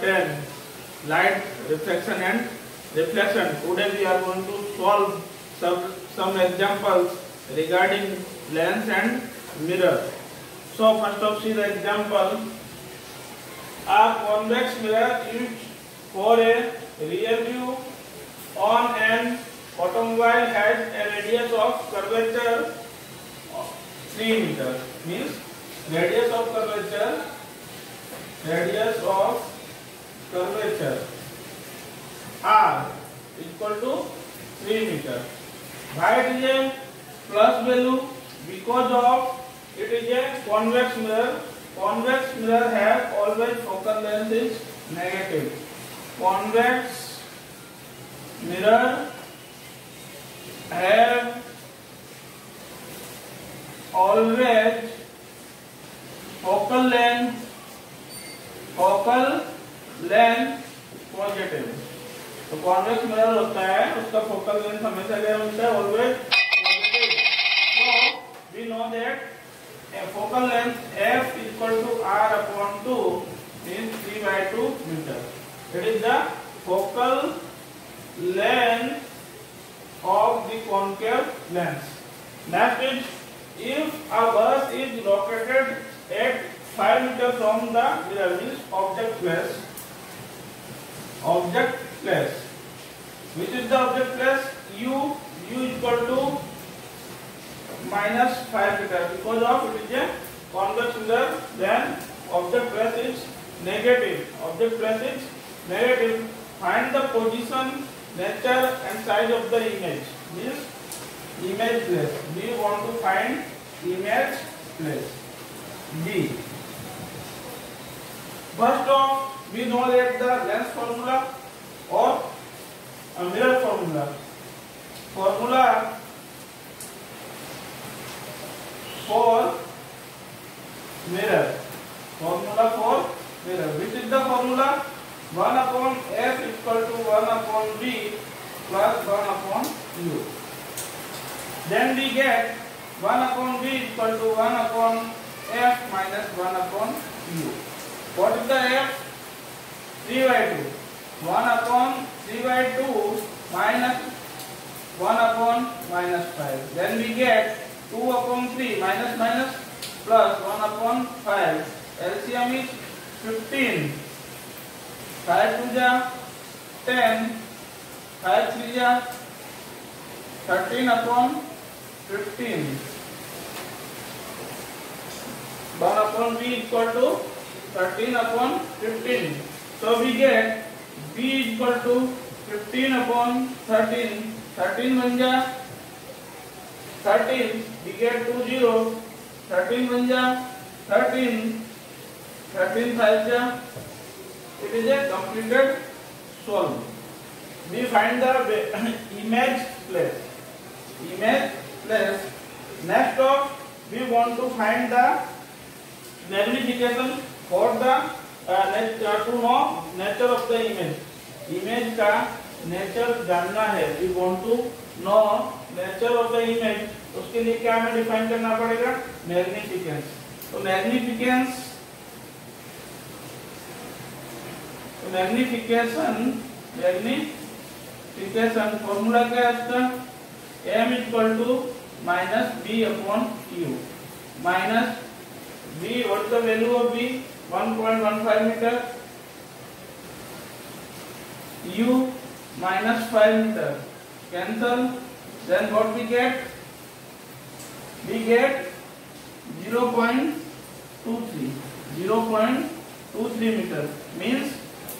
10, light refraction and reflection. Today we are going to solve some examples regarding lens and mirror. So first of see the example. A convex mirror used for a rear view on an automobile has a radius of curvature of 3 meters. Means radius of curvature R equal to 3 meters. Why it is a plus value? Because of it is a convex mirror. Convex mirror have always focal length is negative. Convex mirror have always focal length positive. तो convex mirror होता है उसका focal length हमेशा क्या होता है always positive. So we know that focal length f equal to r upon 2 means 3/2 meter. It is the focal length of the concave lens. Next is if a bus is located at 5 meter from the mirror means object place. Which is the object place? U equal to minus 5 meter because of it is a convex mirror. Then object place is negative. Find the position, nature and size of the image. Means image place. We want to find image place. B. First of we know that the lens formula or a mirror formula. Formula for mirror. Which is the formula? 1 upon f equal to 1 upon v plus 1 upon u. Then we get 1 upon v equal to 1 upon f minus 1 upon u. What is the f? 3/2. 1 upon 3/2 minus 1 upon minus 5. Then we get 2 upon 3 minus plus 1 upon 5. LCM is 15. 5 2 ja 10. 5 3 ja 13 upon 15. 1 upon v equal to 13 upon 15. So we get v equal to 15 upon 13. 13 बन जा 13. We get 2 0. 13 बन जा 13. 13 5 जा. It is a completed solve. We find the image place. Next of we want to find the magnification for the to know nature of the image. Image का nature जानना है. We want to know nature of the image. उसके लिए क्या हमें define करना पड़ेगा? Magnificence. तो magnification formula क्या है इसका? m equal to minus b upon u. Minus b, what is the value of b? 1.15 meter. U minus 5 meter. Cancel. Then what we get? We get 0.23. 0.23 meter. Means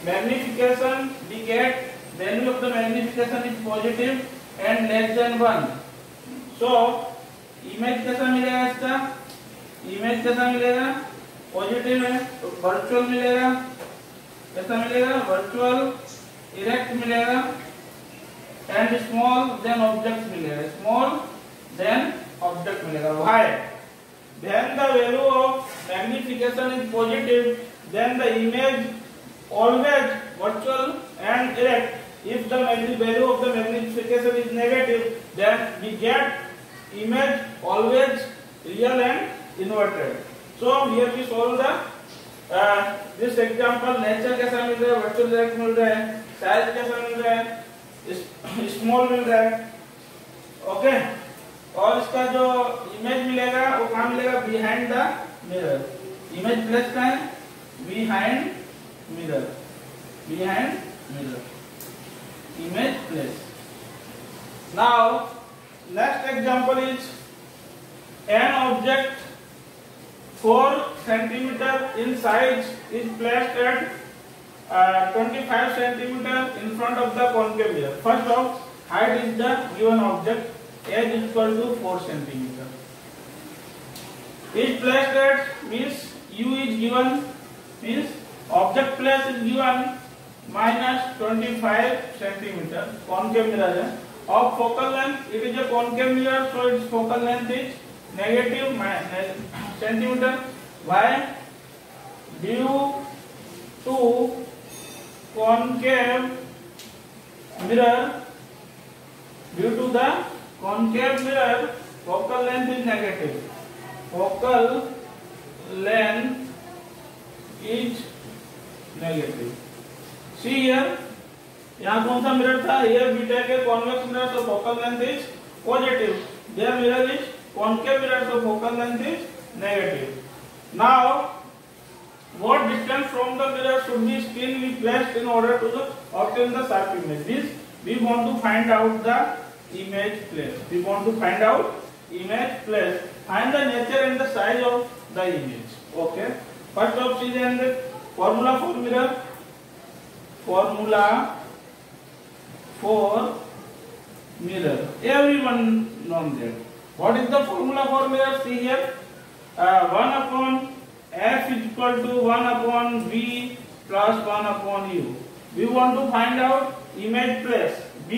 magnification, we get value of the magnification is positive and less than 1. So image कैसा मिलेगा इसका? Image कैसा मिलेगा? Positive है तो virtual मिलेगा. कैसा मिलेगा? वर्चुअल इरेक्ट मिलेगा एंड स्मॉल देन ऑब्जेक्ट मिलेगा. Why? Then the value of magnification is positive, then the image always virtual and erect. If the value of the magnification is negative, then we get image always real and inverted. So here we solve the this example nature कैसा मिल रहा है, virtual direct मिल रहा है, size कैसा मिल रहा है, small मिल रहा है। ओके, और इसका जो इमेज मिलेगा वो कहाँ मिलेगा, behind the mirror. Image place कहाँ है, behind mirror, behind mirror, image place. Now next example is an object 4 centimeter in size is placed at 25 centimeter in front of the concave mirror. First of height is the given object, h is equal to 4 centimeter. Is placed at means u is given, means object place is given minus 25 centimeter, concave mirror है. Of focal length, it is a concave mirror, so its focal length is negative centimeter. Why? Due to concave mirror, due to the concave mirror, focal length is negative. Focal length is negative. See here, यहाँ कौन सा mirror था, here beta के convex mirror, so focal length is positive. Their mirror is concave mirror, so focal length is negative. Now, what distance from the mirror should be still be placed in order to obtain the sharp image? This we want to find out the image place. We want to find out image place. Find the nature and the size of the image. Okay. First of see the formula for mirror. Formula for mirror. Everyone knows that. What is the formula for mirror? See here, 1 upon f is equal to 1 upon v plus 1 upon u. We want to find out image place b.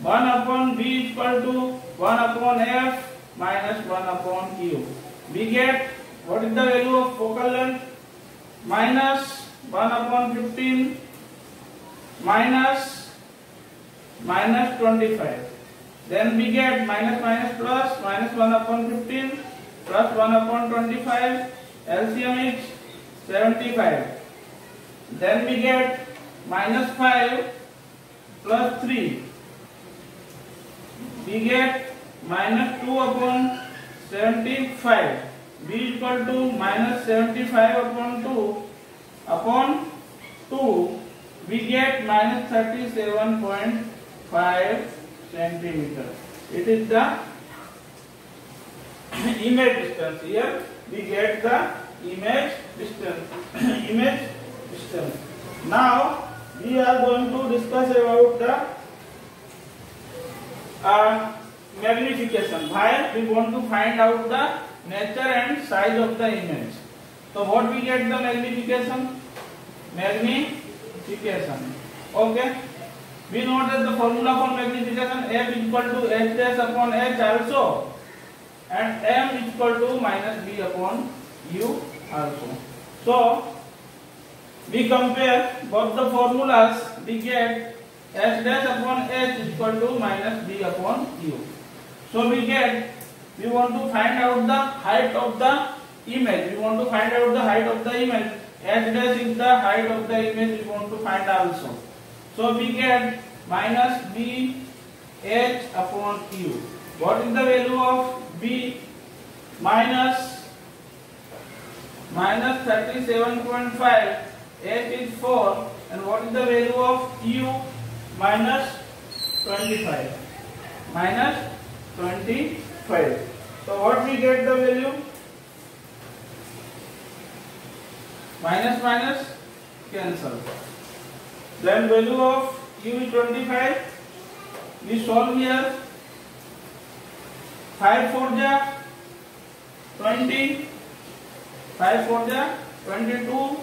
1 upon v is equal to 1 upon f minus 1 upon u. We get what is the value of focal length, minus 1 upon 15 minus 25. Then we get minus minus plus, minus 1 upon 15 plus 1 upon 25, LCM is 75. Then we get minus 5 plus 3. We get minus 2 upon 75. B is equal to minus 75 upon 2 upon 2. We get minus 37.5 centimeter. It is the image distance. Here we get the image distance. Image distance. Now we are going to discuss about the magnification. Why we want to find out the nature and size of the image. So what we get the magnification? Magnification. Okay. We know that the formula for magnification f is equal to h dash upon h also, and m is equal to minus b upon u also. So we compare both the formulas. We get h dash upon h is equal to minus b upon u. So we want to find out the height of the image. We want to find out the height of the image. H dash is the height of the image. We want to find also. So we get minus b h upon u. What is the value of b? Minus 37.5. H is 4. And what is the value of u? Minus 25. Minus 25. So what we get the value? Minus minus cancel. Then value of u is 25. We solve here. 5 4 ja 20. 5 4 ja 22.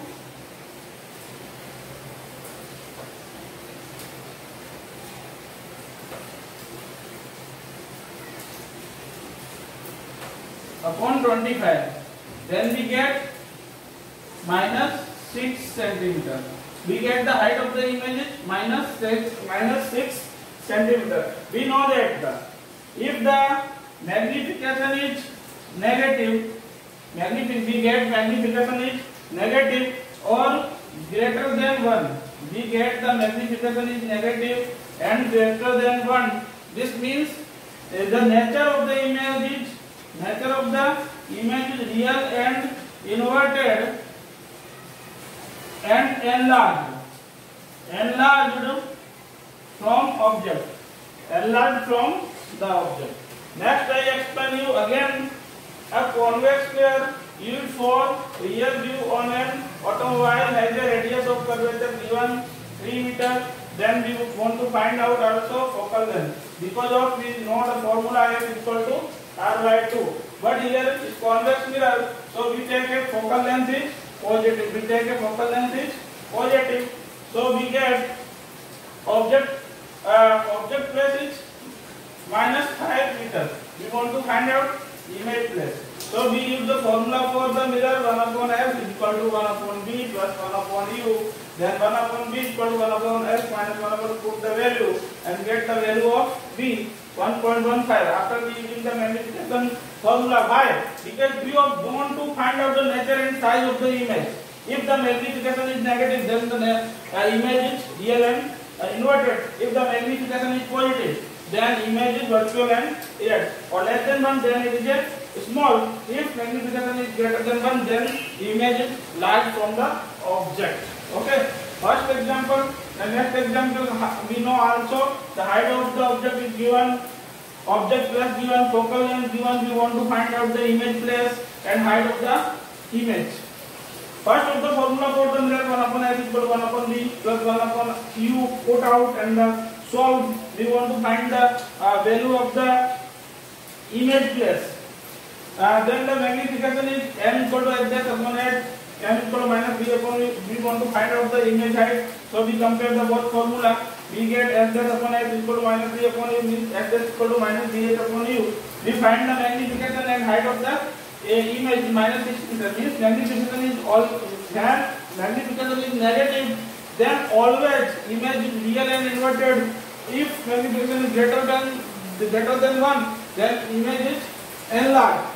Upon 25. Then we get minus 6 centimeter. We get the height of the image is minus 6 centimeter. We know that if the magnification is negative, we get magnification is negative, or greater than 1, we get the magnification is negative and greater than 1. This means the nature of the image is real and inverted and enlarged from object, enlarged from the object. Next I explain you again a convex sphere used for rear view on an automobile has a radius of curvature given 3 meter. Then we want to find out also focal length. Because of we know the formula f equal to r by 2. But here is convex mirror, so we take a focal length is positive. So we get object place is -5 meters. We want to find out image place. So we use the formula for the mirror 1/f is equal to 1/b plus 1/u. Then 1/b is equal to 1/s minus 1/, put the value and get the value of b 1.15. After we using the magnification formula, why? Because we want to find out the nature and size of the image. If the magnification is negative, then the image is real and inverted. If the magnification is positive, then image is virtual and erect. Or less than 1, then it is a small. If magnification is greater than 1, then image is large from the object. Okay. First example. The next example, we know also the height of the object is given. Object plus given, focal length given. We want to find out the image place and height of the image. First of the formula for the mirror 1/f equal to 1/b plus 1/u put out and solved. We want to find the value of the image place. Then the magnification is m equal to h dash upon h, m equal to minus b upon u. We want to find out the image height. So we compare the both formula. We get h dash upon h equal to minus b upon u means h dash equal to minus bh upon u. We find the magnification and height of the image minus 6 meters. Means magnification is magnification is negative. Then always image is real and inverted. If magnification is greater than 1, then image is enlarged.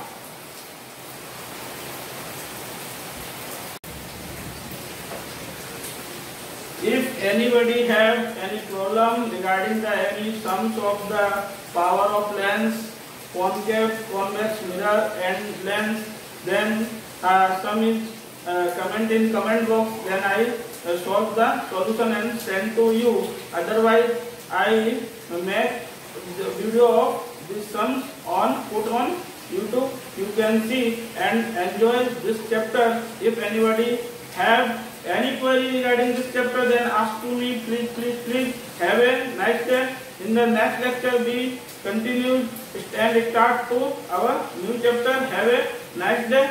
If anybody have any problem regarding any sums of the power of lens, concave, convex mirror and lens, then sum is comment in comment box. Then I solve the solution and send to you. Otherwise, I make the video of these sums put on YouTube. You can see and enjoy this chapter. If anybody have any query regarding this chapter, then ask to me. Please have a nice day. In the next lecture, we continue and start to our new chapter. Have a nice day.